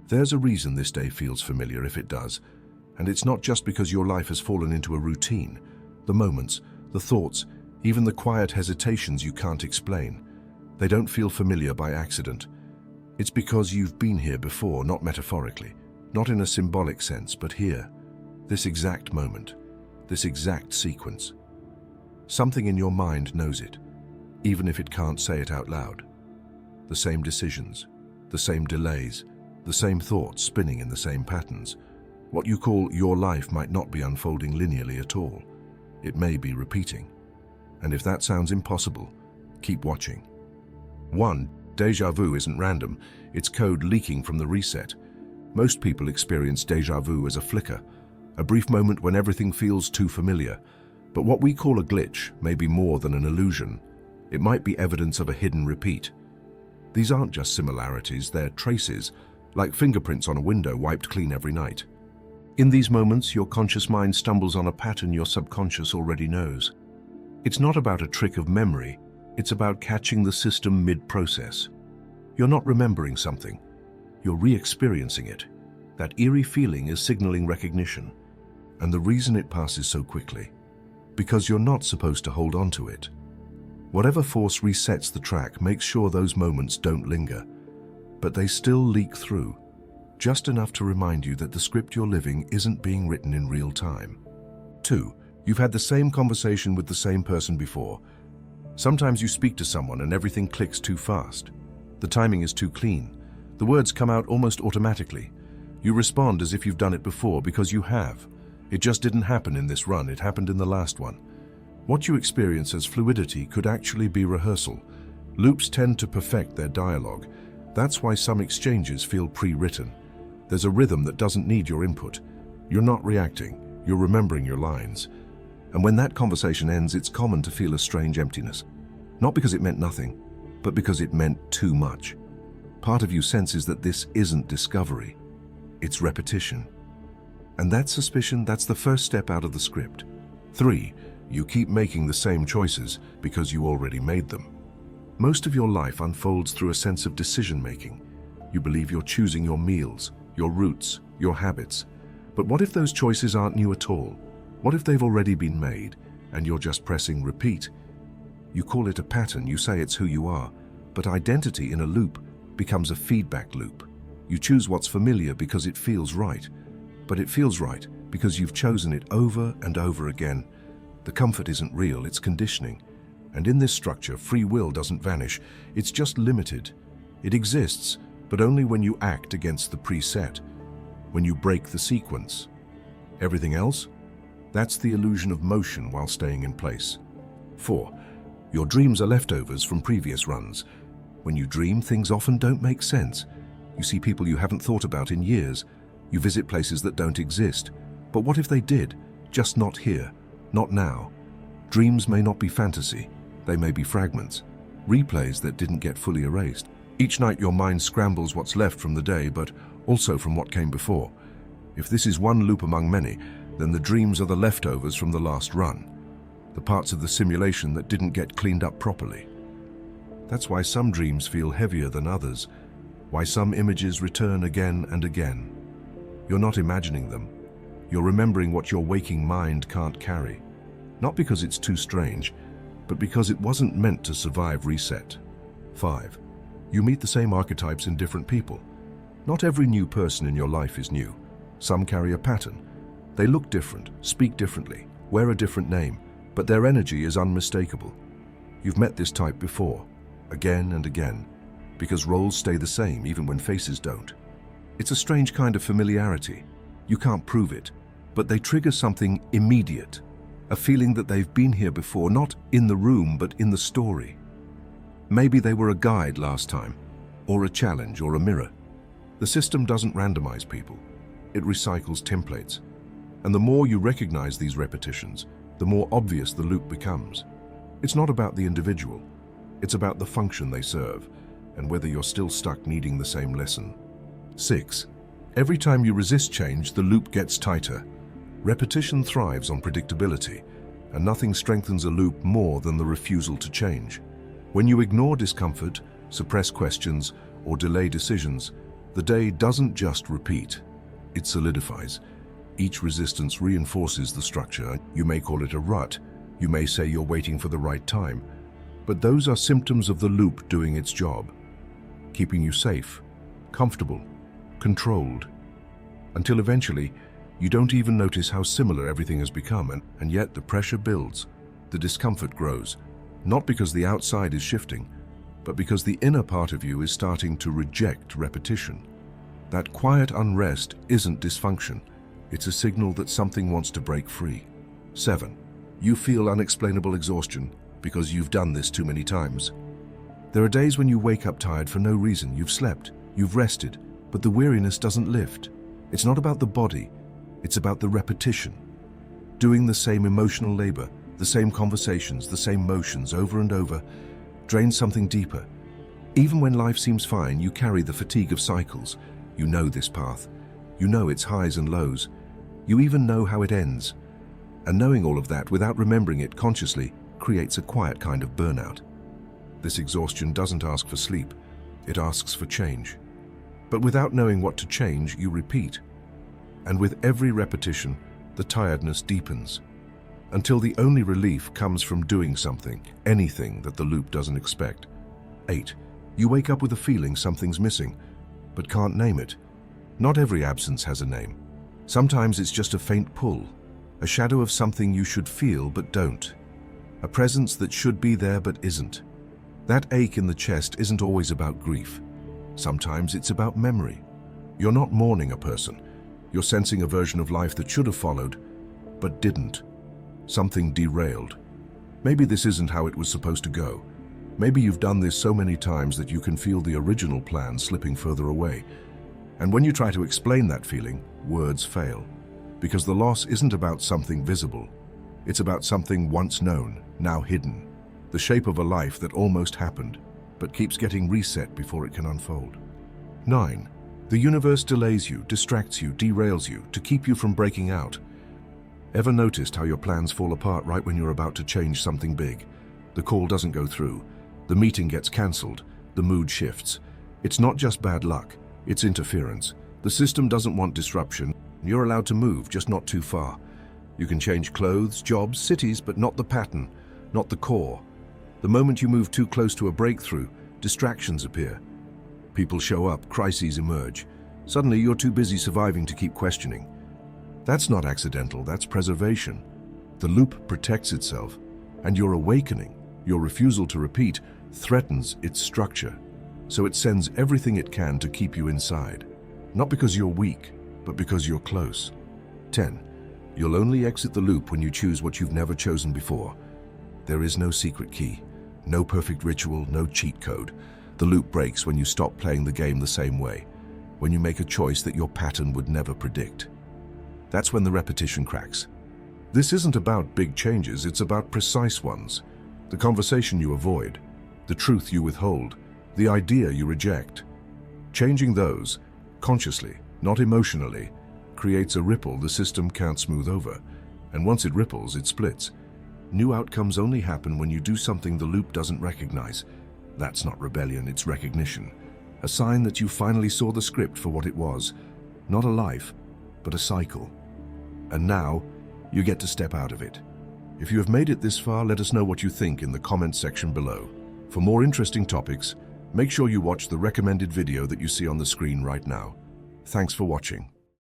There's a reason this day feels familiar if it does, and it's not just because your life has fallen into a routine. The moments, the thoughts, even the quiet hesitations you can't explain, they don't feel familiar by accident. It's because you've been here before, not metaphorically, not in a symbolic sense, but here, this exact moment, this exact sequence. Something in your mind knows it, even if it can't say it out loud. The same decisions, the same delays, the same thoughts spinning in the same patterns. What you call your life might not be unfolding linearly at all. It may be repeating. And if that sounds impossible, keep watching. 1. Déjà vu isn't random. It's code leaking from the reset. Most people experience déjà vu as a flicker, a brief moment when everything feels too familiar. But what we call a glitch may be more than an illusion. It might be evidence of a hidden repeat. These aren't just similarities, they're traces, like fingerprints on a window wiped clean every night. In these moments, your conscious mind stumbles on a pattern your subconscious already knows. It's not about a trick of memory, it's about catching the system mid-process. You're not remembering something, you're re-experiencing it. That eerie feeling is signaling recognition. And the reason it passes so quickly, because you're not supposed to hold on to it. Whatever force resets the track makes sure those moments don't linger, but they still leak through, just enough to remind you that the script you're living isn't being written in real time. 2. You've had the same conversation with the same person before. Sometimes you speak to someone and everything clicks too fast. The timing is too clean. The words come out almost automatically. You respond as if you've done it before because you have. It just didn't happen in this run, it happened in the last one. What you experience as fluidity could actually be rehearsal. Loops tend to perfect their dialogue. That's why some exchanges feel pre-written. There's a rhythm that doesn't need your input. You're not reacting, you're remembering your lines. And when that conversation ends, it's common to feel a strange emptiness. Not because it meant nothing, but because it meant too much. Part of you senses that this isn't discovery, it's repetition. And that suspicion, that's the first step out of the script. 3. You keep making the same choices because you already made them. Most of your life unfolds through a sense of decision-making. You believe you're choosing your meals, your routes, your habits. But what if those choices aren't new at all? What if they've already been made and you're just pressing repeat? You call it a pattern, you say it's who you are, but identity in a loop becomes a feedback loop. You choose what's familiar because it feels right, but it feels right because you've chosen it over and over again. The comfort isn't real, it's conditioning. And in this structure, free will doesn't vanish, it's just limited. It exists, but only when you act against the preset, when you break the sequence. Everything else? That's the illusion of motion while staying in place. 4. Your dreams are leftovers from previous runs. When you dream, things often don't make sense. You see people you haven't thought about in years. You visit places that don't exist. But what if they did? Just not here, not now. Dreams may not be fantasy. They may be fragments, replays that didn't get fully erased. Each night your mind scrambles what's left from the day, but also from what came before. If this is one loop among many, then the dreams are the leftovers from the last run, the parts of the simulation that didn't get cleaned up properly. That's why some dreams feel heavier than others, why some images return again and again. You're not imagining them. You're remembering what your waking mind can't carry. Not because it's too strange, but because it wasn't meant to survive reset. 5. You meet the same archetypes in different people. Not every new person in your life is new. Some carry a pattern. They look different, speak differently, wear a different name, but their energy is unmistakable. You've met this type before, again and again, because roles stay the same even when faces don't. It's a strange kind of familiarity. You can't prove it, but they trigger something immediate, a feeling that they've been here before, not in the room, but in the story. Maybe they were a guide last time, or a challenge, or a mirror. The system doesn't randomize people. It recycles templates. And the more you recognize these repetitions, the more obvious the loop becomes. It's not about the individual. It's about the function they serve, and whether you're still stuck needing the same lesson. 6. Every time you resist change, the loop gets tighter. Repetition thrives on predictability, and nothing strengthens a loop more than the refusal to change. When you ignore discomfort, suppress questions, or delay decisions, The day doesn't just repeat, it solidifies. Each resistance reinforces the structure. You may call it a rut, you may say you're waiting for the right time, but those are symptoms of the loop doing its job, keeping you safe, comfortable, controlled, until eventually you don't even notice how similar everything has become, and yet the pressure builds, the discomfort grows, not because the outside is shifting, but because the inner part of you is starting to reject repetition. That quiet unrest isn't dysfunction, it's a signal that something wants to break free. 7. You feel unexplainable exhaustion because you've done this too many times. There are days when you wake up tired for no reason. You've slept, you've rested, but the weariness doesn't lift. It's not about the body, it's about the repetition. Doing the same emotional labor, the same conversations, the same motions over and over, drains something deeper. Even when life seems fine, you carry the fatigue of cycles. You know this path. You know its highs and lows. You even know how it ends. And knowing all of that without remembering it consciously creates a quiet kind of burnout. This exhaustion doesn't ask for sleep, it asks for change. But without knowing what to change, you repeat. And with every repetition, the tiredness deepens, until the only relief comes from doing something, anything that the loop doesn't expect. 8. You wake up with a feeling something's missing, but can't name it. Not every absence has a name. Sometimes it's just a faint pull, a shadow of something you should feel but don't, a presence that should be there but isn't. That ache in the chest isn't always about grief. Sometimes it's about memory. You're not mourning a person. You're sensing a version of life that should have followed, but didn't. Something derailed. Maybe this isn't how it was supposed to go. Maybe you've done this so many times that you can feel the original plan slipping further away. And when you try to explain that feeling, words fail. Because the loss isn't about something visible. It's about something once known, now hidden. The shape of a life that almost happened, but keeps getting reset before it can unfold. 9. The universe delays you, distracts you, derails you to keep you from breaking out. Ever noticed how your plans fall apart right when you're about to change something big? The call doesn't go through. The meeting gets cancelled. The mood shifts. It's not just bad luck, it's interference. The system doesn't want disruption. You're allowed to move, just not too far. You can change clothes, jobs, cities, but not the pattern, not the core. The moment you move too close to a breakthrough, distractions appear. People show up, crises emerge. Suddenly you're too busy surviving to keep questioning. That's not accidental, that's preservation. The loop protects itself, and your awakening, your refusal to repeat, threatens its structure. So it sends everything it can to keep you inside. Not because you're weak, but because you're close. 10. You'll only exit the loop when you choose what you've never chosen before. There is no secret key, no perfect ritual, no cheat code. The loop breaks when you stop playing the game the same way, when you make a choice that your pattern would never predict. That's when the repetition cracks. This isn't about big changes, it's about precise ones. The conversation you avoid, the truth you withhold, the idea you reject. Changing those, consciously, not emotionally, creates a ripple the system can't smooth over. And once it ripples, it splits. New outcomes only happen when you do something the loop doesn't recognize. That's not rebellion, it's recognition. A sign that you finally saw the script for what it was. Not a life, but a cycle. And now, you get to step out of it. If you have made it this far, let us know what you think in the comments section below. For more interesting topics, make sure you watch the recommended video that you see on the screen right now. Thanks for watching.